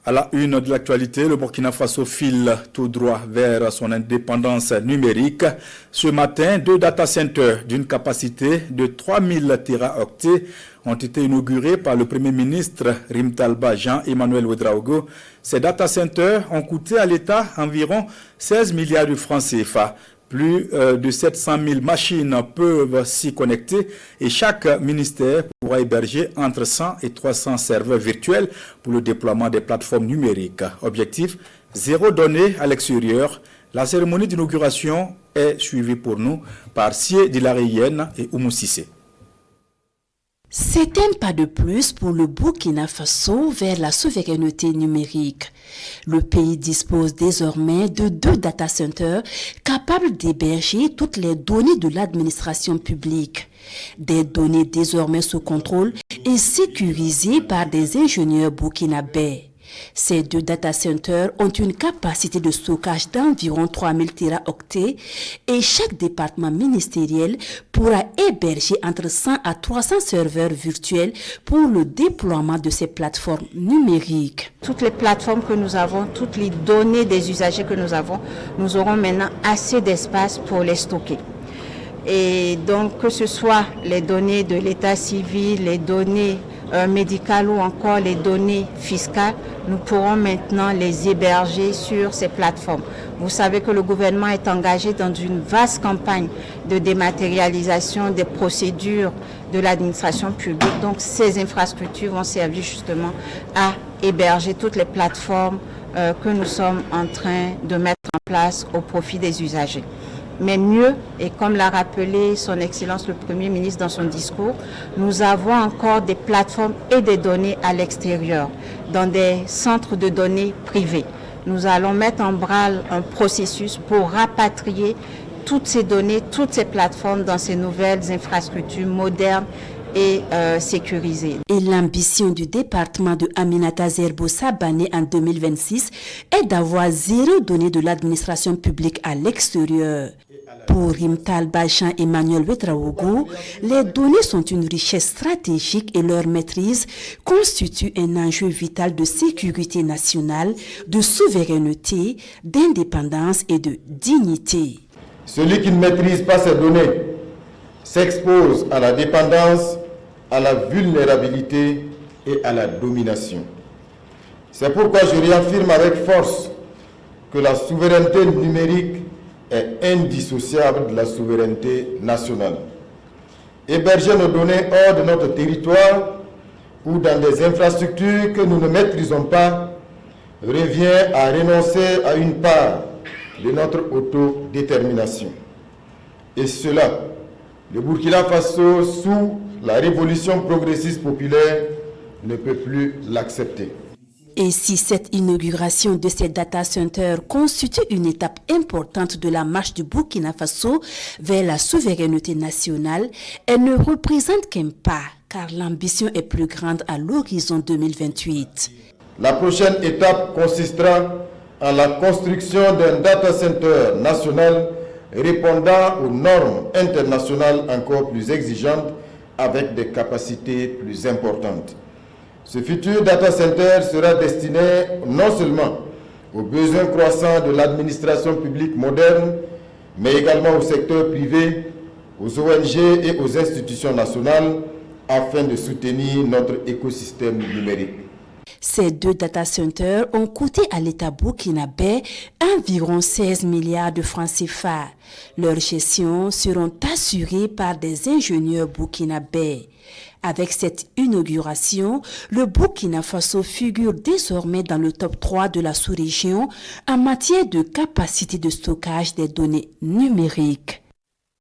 À la une de l'actualité, le Burkina Faso file tout droit vers son indépendance numérique. Ce matin, 2 data centers d'une capacité de 3000 téraoctets ont été inaugurés par le Premier ministre Rimtalba Jean-Emmanuel Ouedraogo. Ces data centers ont coûté à l'État environ 16 milliards de francs CFA. Plus de 700 000 machines peuvent s'y connecter et chaque ministère pourra héberger entre 100 et 300 serveurs virtuels pour le déploiement des plateformes numériques. Objectif, 0 données à l'extérieur. La cérémonie d'inauguration est suivie pour nous par Sie Dilareyenne et Oumou Sissé. C'est un pas de plus pour le Burkina Faso vers la souveraineté numérique. Le pays dispose désormais de 2 data centers capables d'héberger toutes les données de l'administration publique. Des données désormais sous contrôle et sécurisées par des ingénieurs burkinabés. Ces 2 data centers ont une capacité de stockage d'environ 3000 téraoctets et chaque département ministériel pourra héberger entre 100 à 300 serveurs virtuels pour le déploiement de ces plateformes numériques. Toutes les plateformes que nous avons, toutes les données des usagers que nous avons, nous aurons maintenant assez d'espace pour les stocker. Et donc que ce soit les données de l'état civil, les données médicales ou encore les données fiscales, nous pourrons maintenant les héberger sur ces plateformes. Vous savez que le gouvernement est engagé dans une vaste campagne de dématérialisation des procédures de l'administration publique. Donc ces infrastructures vont servir justement à héberger toutes les plateformes que nous sommes en train de mettre en place au profit des usagers. Mais mieux, et comme l'a rappelé son Excellence le Premier ministre dans son discours, nous avons encore des plateformes et des données à l'extérieur, dans des centres de données privés. Nous allons mettre en branle un processus pour rapatrier toutes ces données, toutes ces plateformes dans ces nouvelles infrastructures modernes et sécurisées. Et l'ambition du département de Aminata Zerbo Sabané en 2026 est d'avoir 0 données de l'administration publique à l'extérieur. Pour Rimtalba Jean-Emmanuel Ouedraogo, les données sont une richesse stratégique et leur maîtrise constitue un enjeu vital de sécurité nationale, de souveraineté, d'indépendance et de dignité. Celui qui ne maîtrise pas ces données s'expose à la dépendance, à la vulnérabilité et à la domination. C'est pourquoi je réaffirme avec force que la souveraineté numérique est indissociable de la souveraineté nationale. Héberger nos données hors de notre territoire ou dans des infrastructures que nous ne maîtrisons pas revient à renoncer à une part de notre autodétermination. Et cela, le Burkina Faso, sous la révolution progressiste populaire, ne peut plus l'accepter. Et si cette inauguration de ces data centers constitue une étape importante de la marche du Burkina Faso vers la souveraineté nationale, elle ne représente qu'un pas, car l'ambition est plus grande à l'horizon 2028. La prochaine étape consistera en la construction d'un data center national répondant aux normes internationales encore plus exigeantes avec des capacités plus importantes. Ce futur data center sera destiné non seulement aux besoins croissants de l'administration publique moderne, mais également au secteur privé, aux ONG et aux institutions nationales afin de soutenir notre écosystème numérique. Ces 2 data centers ont coûté à l'État burkinabé environ 16 milliards de francs CFA. Leur gestion seront assurées par des ingénieurs burkinabés. Avec cette inauguration, le Burkina Faso figure désormais dans le top 3 de la sous-région en matière de capacité de stockage des données numériques.